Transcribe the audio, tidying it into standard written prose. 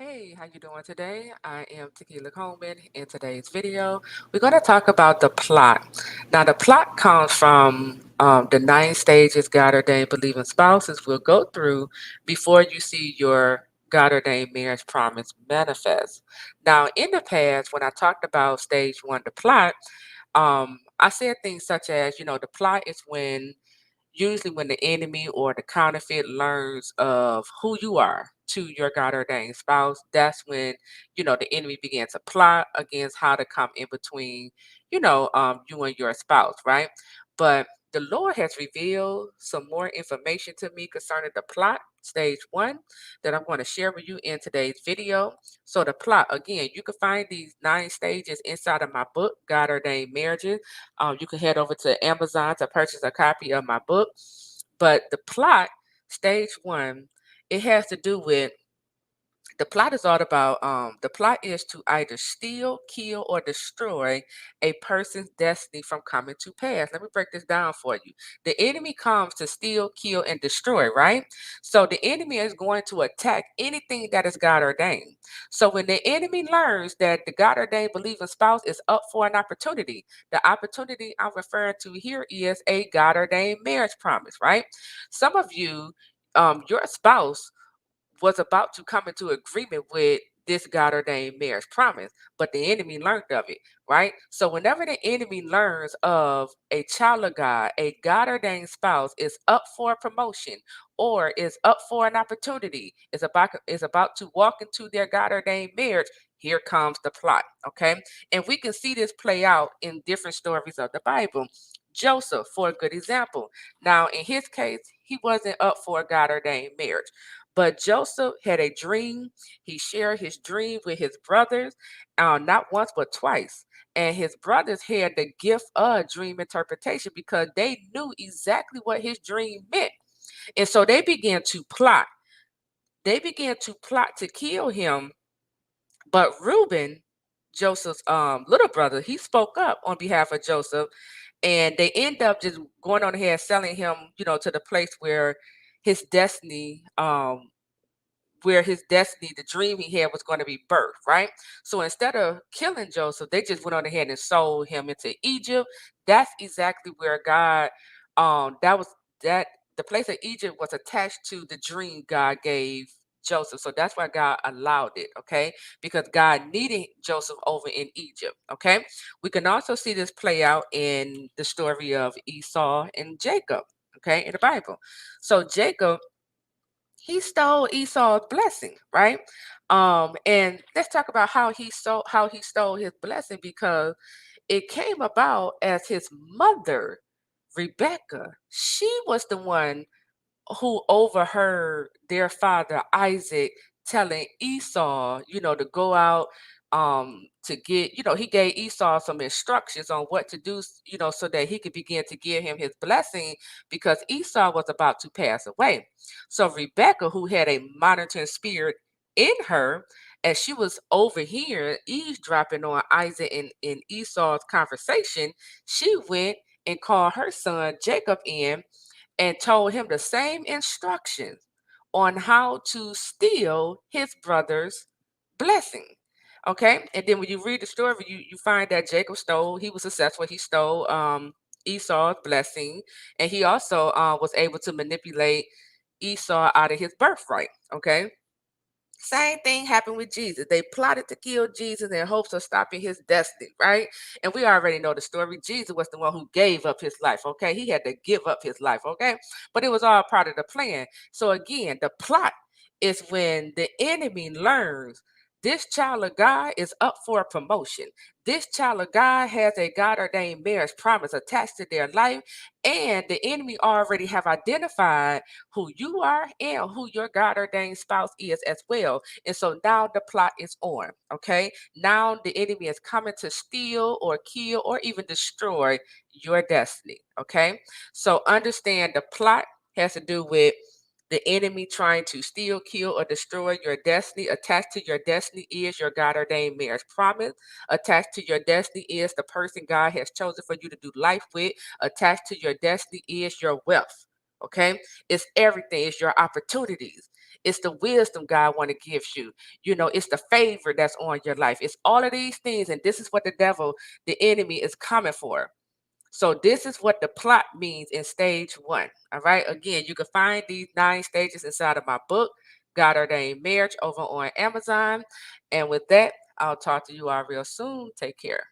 Hey, how you doing today? I am Tequila Coleman. In today's video, we're going to talk about the plot. Now, the plot comes from the 9 stages God ordained believing spouses will go through before you see your God ordained marriage promise manifest. Now, in the past, when I talked about stage one, the plot, I said things such as, the plot is when usually when the enemy or the counterfeit learns of who you are to your God ordained spouse, that's when, the enemy begins to plot against how to come in between, you and your spouse, right? But the Lord has revealed some more information to me concerning the plot, stage one, that I'm going to share with you in today's video. So the plot, again, you can find these 9 stages inside of my book, God Ordained Marriages. You can head over to Amazon to purchase a copy of my book. But the plot, stage one, it has to do with the plot is all about the plot is to either steal, kill, or destroy a person's destiny from coming to pass. Let me break this down for you. The enemy comes to steal, kill, and destroy, right? So the enemy is going to attack anything that is God ordained. So when the enemy learns that the God ordained believing spouse is up for an opportunity, the opportunity I'm referring to here is a God ordained marriage promise, right? Some of you, your spouse was about to come into agreement with this God ordained marriage promise, but the enemy learned of it, right? So whenever the enemy learns of a child of God, a God ordained spouse is up for a promotion or is up for an opportunity, is about to walk into their God ordained marriage. Here comes the plot, okay? And we can see this play out in different stories of the Bible. Joseph, for a good example. Now, in his case, he wasn't up for a God ordained marriage. But Joseph had a dream. He shared his dream with his brothers, not once but twice. And his brothers had the gift of dream interpretation because they knew exactly what his dream meant. And so they began to plot. They began to plot to kill him. But Reuben, Joseph's little brother, he spoke up on behalf of Joseph, and they end up just going on ahead selling him, to the place where his destiny, the dream he had was going to be birthed, right? So instead of killing Joseph, they just went on ahead and sold him into Egypt. That's exactly where God, that was that the place of Egypt was attached to the dream God gave Joseph. So that's why God allowed it, okay? Because God needed Joseph over in Egypt, okay? We can also see this play out in the story of Esau and Jacob, okay, in the Bible. So Jacob, he stole Esau's blessing, right? And let's talk about how he stole his blessing because it came about as his mother, Rebecca. She was the one who overheard their father Isaac telling Esau, to go out to get, he gave Esau some instructions on what to do, so that he could begin to give him his blessing because Esau was about to pass away. So Rebecca, who had a monitoring spirit in her, as she was overhearing, eavesdropping on Isaac and Esau's conversation, she went and called her son Jacob in and told him the same instructions on how to steal his brother's blessing. Okay. And then when you read the story, you find that Jacob stole, he was successful. He stole Esau's blessing. And he also was able to manipulate Esau out of his birthright. Okay. Same thing happened with Jesus. They plotted to kill Jesus in hopes of stopping his destiny, right? And we already know the story. Jesus was the one who gave up his life, okay? He had to give up his life, okay? But it was all part of the plan. So again, the plot is when the enemy learns this child of God is up for a promotion. This child of God has a God ordained marriage promise attached to their life, and the enemy already have identified who you are and who your God ordained spouse is as well. And so now the plot is on. Okay. Now the enemy is coming to steal or kill or even destroy your destiny. Okay. So understand the plot has to do with the enemy trying to steal, kill, or destroy your destiny. Attached to your destiny is your God ordained marriage promise. Attached to your destiny is the person God has chosen for you to do life with. Attached to your destiny is your wealth. Okay. It's everything. It's your opportunities. It's the wisdom God want to give you. It's the favor that's on your life. It's all of these things, and this is what the devil, the enemy, is coming for. So this is what the plot means in stage one. All right. Again, you can find these 9 stages inside of my book, God Ordained Marriage, over on Amazon. And with that, I'll talk to you all real soon. Take care.